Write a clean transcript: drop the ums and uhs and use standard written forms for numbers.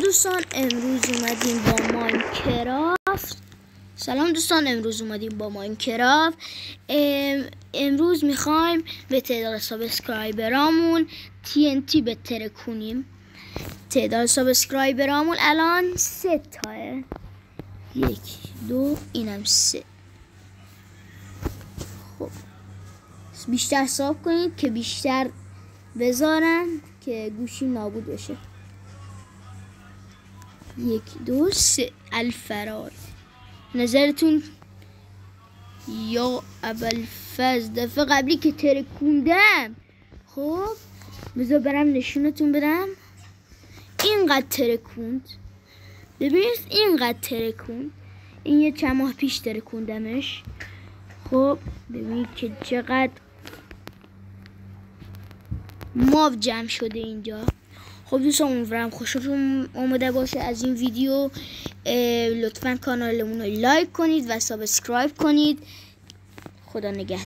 دوستان، امروز اومدیم با ماینکرافت. سلام دوستان، امروز اومدیم با ماینکرافت. امروز میخوایم به تعداد سابسکرایبرامون TNT بترکونیم. تعداد سابسکرایبرامون الان 3 تاه. 1 2 اینم 3. خب بیشتر حساب کنید که بیشتر بذارن که گوشی نابود بشه. 1 2 3 الفرار. نظرتون یا ابوالفضل دفعه قبلی که ترکوندم؟ خب بذار برم نشونتون بدم. اینقدر ترکوند، ببینید اینقدر ترکوند. این یه چند ماه پیش ترکوندمش. خب ببینید که چقدر ماو جمع شده اینجا. خب دوستان، امیدوارم خوشتون اومده باشه از این ویدیو. لطفا کانالمون رو لایک کنید و سابسکرایب کنید. خدا نگهدار.